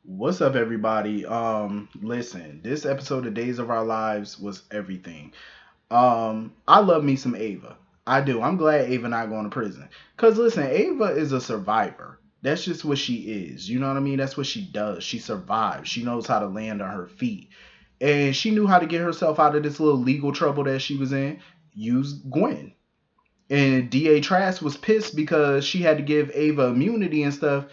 What's up, everybody? Listen, this episode of Days of Our Lives was everything. I love me some Ava. I do. I'm glad Ava not going to prison. Cause listen, Ava is a survivor. That's just what she is. You know what I mean? That's what she does. She survives. She knows how to land on her feet. And she knew how to get herself out of this little legal trouble that she was in. Use Gwen. And DA Trask was pissed because she had to give Ava immunity and stuff,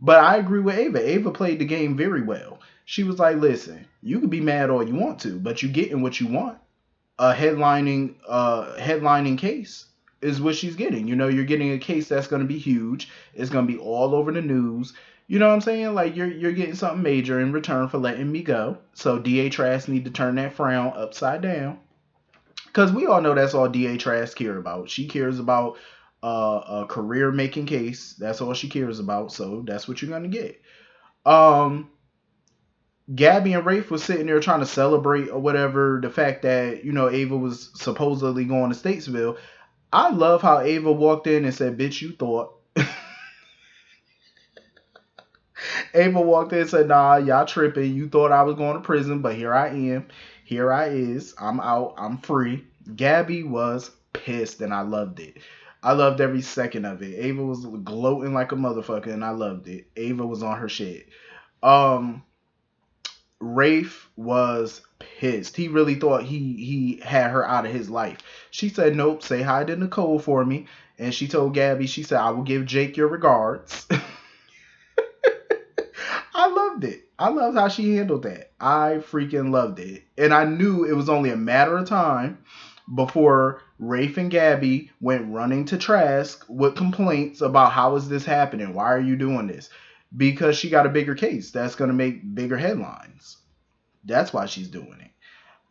but I agree with Ava. Ava played the game very well. She was like, "Listen, you can be mad all you want to, but you getting what you want. A headlining case is what she's getting. You know, you're getting a case that's going to be huge. It's going to be all over the news. You know what I'm saying? Like you're getting something major in return for letting me go. So DA Trask need to turn that frown upside down, because we all know that's all DA Trask care about. She cares about a career making case. That's all she cares about. So that's what you're gonna get. Um, Gabby and Rafe was sitting there trying to celebrate or whatever the fact that Ava was supposedly going to Statesville. I love how Ava walked in and said, "Bitch, you thought." Ava walked in and said, "Nah, y'all tripping. You thought I was going to prison, but here I am. Here I is. I'm out. I'm free." Gabby was pissed, and I loved it. I loved every second of it. Ava was gloating like a motherfucker, and I loved it. Ava was on her shit. Um, Rafe was pissed. He really thought he had her out of his life. She said, "Nope. Say hi to Nicole for me." And she told Gabby, she said, "I will give Jake your regards." I loved it. I loved how she handled that. I freaking loved it. And I knew it was only a matter of time before Rafe and Gabby went running to Trask with complaints about how is this happening? Why are you doing this? Because she got a bigger case that's going to make bigger headlines. That's why she's doing it.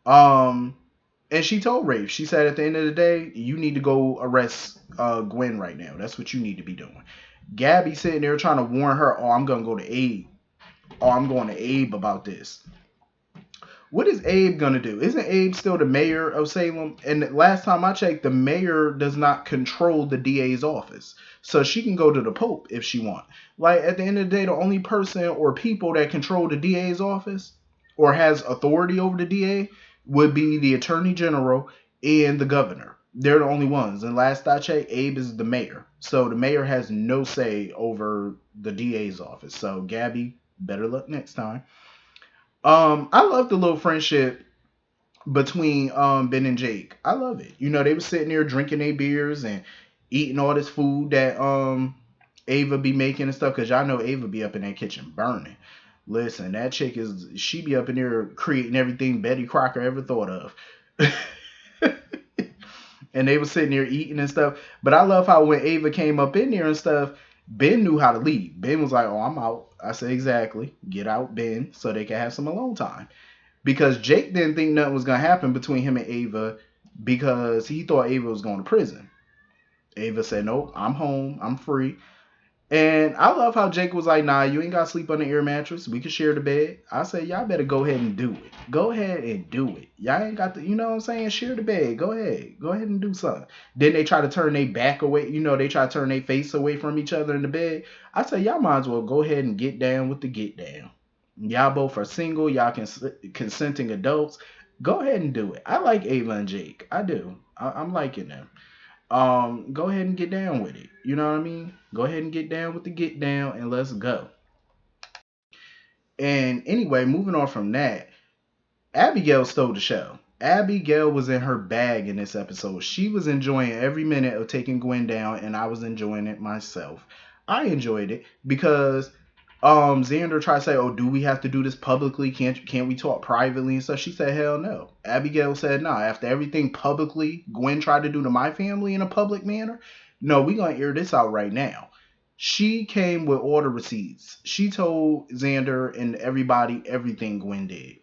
And she told Rafe, she said, at the end of the day, you need to go arrest Gwen right now. That's what you need to be doing. Gabby sitting there trying to warn her, "Oh, I'm going to go to Abe. Oh, I'm going to Abe about this." What is Abe gonna do? Isn't Abe still the mayor of Salem? And last time I checked, the mayor does not control the DA's office, so she can go to the Pope if she want. Like at the end of the day, the only person or people that control the DA's office or has authority over the DA would be the Attorney General and the governor. They're the only ones. And last I checked, Abe is the mayor, so the mayor has no say over the DA's office. So Gabby, better luck next time. I love the little friendship between Ben and Jake. I love it. They were sitting there drinking their beers and eating all this food that Ava be making and stuff. Cause y'all know Ava be up in that kitchen burning. Listen, that chick she be up in there creating everything Betty Crocker ever thought of. And they were sitting there eating and stuff. But I love how when Ava came up in there and stuff, Ben knew how to leave. Ben was like, "Oh, I'm out." I said, "Exactly. Get out, Ben, so they can have some alone time." Because Jake didn't think nothing was gonna happen between him and Ava because he thought Ava was going to prison. Ava said, "Nope, I'm home. I'm free." And I love how Jake was like, "Nah, you ain't got to sleep on the air mattress. We can share the bed." I said, "Y'all better go ahead and do it. Go ahead and do it. Y'all ain't got to, you know what I'm saying? Share the bed. Go ahead. Go ahead and do something." Then they try to turn their back away. They try to turn their face away from each other in the bed. I said, "Y'all might as well go ahead and get down with the get down. Y'all both are single. Y'all can consenting adults. Go ahead and do it." I like Ava and Jake. I do. I'm liking them. Go ahead and get down with it. You know what I mean? Go ahead and get down with the get down and let's go. And anyway, moving on from that, Abigail stole the show. Abigail was in her bag in this episode. She was enjoying every minute of taking Gwen down, and I was enjoying it myself. I enjoyed it because Xander tried to say, "Oh, do we have to do this publicly? Can't we talk privately and stuff?" She said, "Hell no." Abigail said, "No, after everything publicly Gwen tried to do to my family in a public manner, no, we gonna air this out right now." She came with all the receipts. She told Xander and everybody everything Gwen did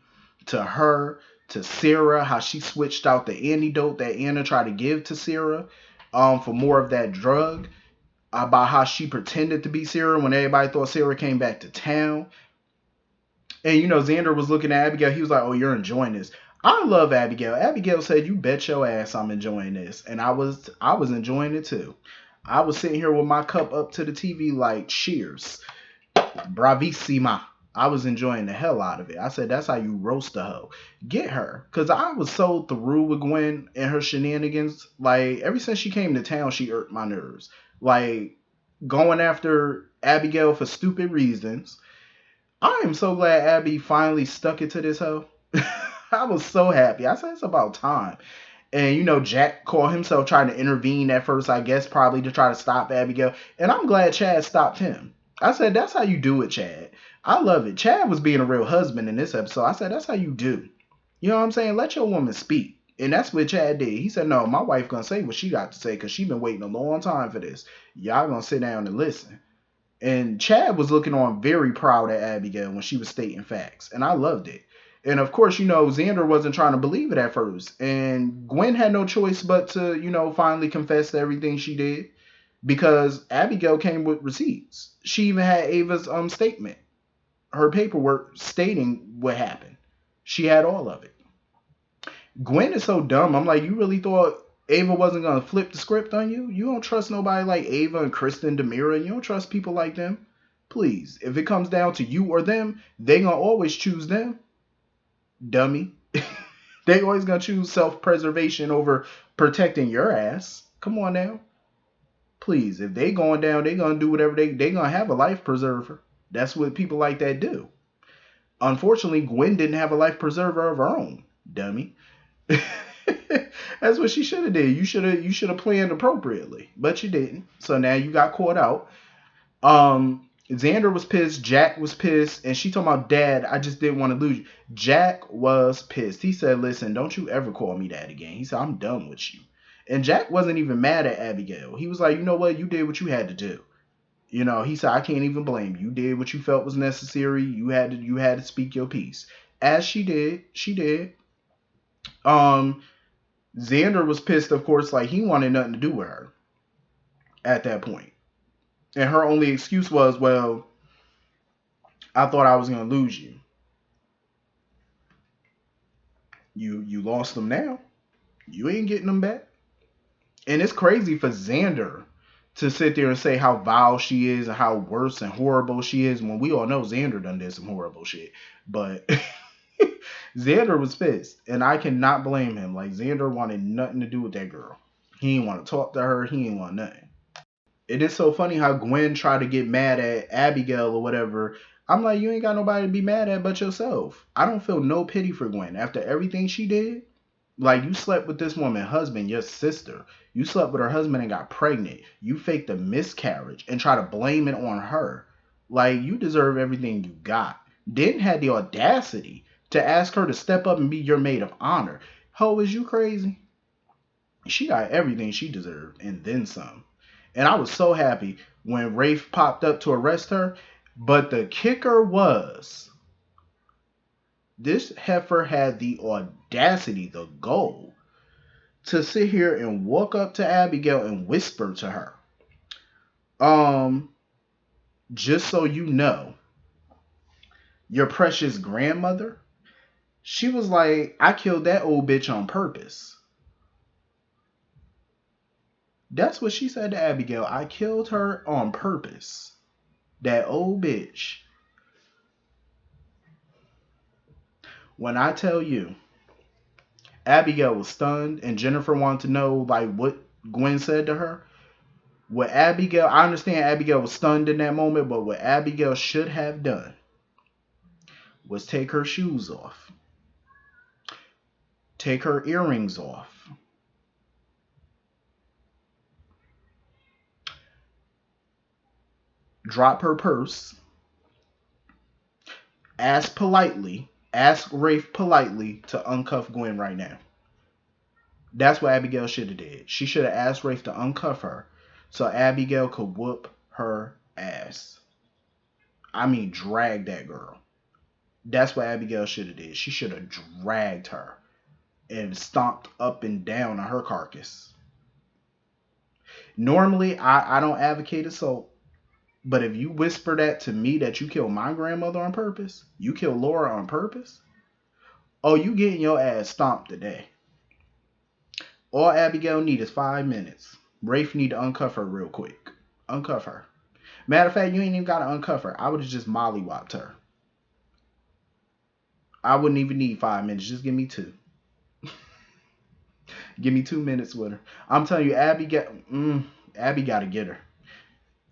to her, to Sarah, how she switched out the antidote that Anna tried to give to Sarah for more of that drug, about how she pretended to be Sarah when everybody thought Sarah came back to town. And Xander was looking at Abigail. He was like, "Oh, you're enjoying this." I love Abigail. Abigail said, "You bet your ass I'm enjoying this." And I was enjoying it too. I was sitting here with my cup up to the TV like, cheers. Bravissima. I was enjoying the hell out of it. I said, that's how you roast a hoe. Get her. Because I was so through with Gwen and her shenanigans. Like, ever since she came to town, she irked my nerves. Like, going after Abigail for stupid reasons. I am so glad Abby finally stuck it to this hoe. I was so happy. I said, it's about time. And, Jack called himself trying to intervene at first, I guess, probably to try to stop Abigail. And I'm glad Chad stopped him. I said, that's how you do it, Chad. I love it. Chad was being a real husband in this episode. I said, that's how you do. You know what I'm saying? Let your woman speak. And that's what Chad did. He said, no, my wife gonna say what she got to say because she been waiting a long time for this. Y'all gonna sit down and listen. And Chad was looking on very proud at Abigail when she was stating facts. And I loved it. And of course, Xander wasn't trying to believe it at first. And Gwen had no choice but to, finally confess to everything she did. Because Abigail came with receipts. She even had Ava's statement. Her paperwork stating what happened. She had all of it. Gwen is so dumb. I'm like, you really thought Ava wasn't going to flip the script on you? You don't trust nobody like Ava and Kristen, Demira. You don't trust people like them? Please, if it comes down to you or them, they going to always choose them. Dummy. They always going to choose self-preservation over protecting your ass. Come on now. Please, if they going down, they going to do whatever they going to have a life preserver. That's what people like that do. Unfortunately, Gwen didn't have a life preserver of her own. Dummy. That's what she should have did. You should have planned appropriately, but you didn't. So now you got caught out. Xander was pissed. Jack was pissed, and she talking about, Dad, I just didn't want to lose you. Jack was pissed. He said, listen, don't you ever call me that again. He said, I'm done with you. And Jack wasn't even mad at Abigail. He was like, you know what? You did what you had to do. He said, I can't even blame you. You did what you felt was necessary. You had to speak your piece. As she did. Xander was pissed, of course, like he wanted nothing to do with her at that point. And her only excuse was, well, I thought I was going to lose you. You lost them now. You ain't getting them back. And it's crazy for Xander to sit there and say how vile she is and how worse and horrible she is when we all know Xander done did some horrible shit. But Xander was pissed, and I cannot blame him. Like, Xander wanted nothing to do with that girl. He didn't want to talk to her. He didn't want nothing. It is so funny how Gwen tried to get mad at Abigail or whatever. I'm like, you ain't got nobody to be mad at but yourself. I don't feel no pity for Gwen after everything she did. Like, you slept with this woman's husband, your sister. You slept with her husband and got pregnant. You faked a miscarriage and try to blame it on her. Like, you deserve everything you got. Didn't have the audacity to ask her to step up and be your maid of honor. Ho, is you crazy? She got everything she deserved and then some. And I was so happy when Rafe popped up to arrest her. But the kicker was, this heifer had the audacity, the gall, to sit here and walk up to Abigail and whisper to her, just so you know, your precious grandmother, she was like, I killed that old bitch on purpose. That's what she said to Abigail. I killed her on purpose. That old bitch. When I tell you, Abigail was stunned, and Jennifer wanted to know like what Gwen said to her. What Abigail, I understand Abigail was stunned in that moment, but what Abigail should have done was take her shoes off, take her earrings off, drop her purse, ask Rafe politely to uncuff Gwen right now. That's what Abigail should have did. She should have asked Rafe to uncuff her so Abigail could whoop her ass. I mean, drag that girl. That's what Abigail should have did. She should have dragged her and stomped up and down on her carcass. Normally, I don't advocate assault, but if you whisper that to me that you killed my grandmother on purpose, you killed Laura on purpose, oh, you getting your ass stomped today. All Abigail need is 5 minutes. Rafe need to uncuff her real quick. Uncuff her. Matter of fact, you ain't even got to uncuff her. I would have just mollywopped her. I wouldn't even need 5 minutes. Just give me 2. Give me 2 minutes with her. I'm telling you, Abby got to get her.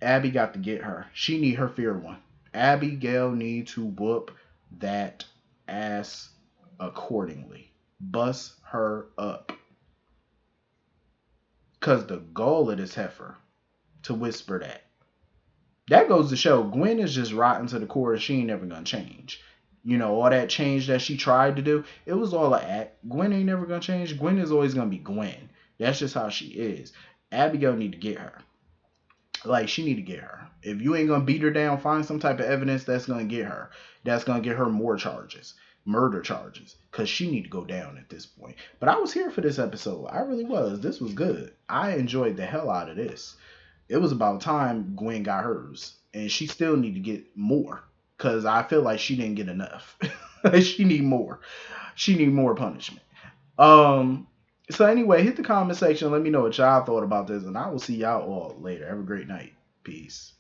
Abby got to get her. She need her fear one. Abigail need to whoop that ass accordingly. Bust her up. Cause the goal of this heifer to whisper that. That goes to show Gwen is just rotten to the core. She ain't never gonna change. You know, all that change that she tried to do, it was all an act. Gwen ain't never gonna change. Gwen is always gonna be Gwen. That's just how she is. Abigail need to get her. Like, she need to get her. If you ain't gonna beat her down, find some type of evidence that's gonna get her. That's gonna get her more charges, murder charges, cause she need to go down at this point. But I was here for this episode. I really was. This was good. I enjoyed the hell out of this. It was about time Gwen got hers, and she still need to get more, cause I feel like she didn't get enough. She need more. She need more punishment. So anyway, hit the comment section. Let me know what y'all thought about this, and I will see y'all all later. Have a great night. Peace.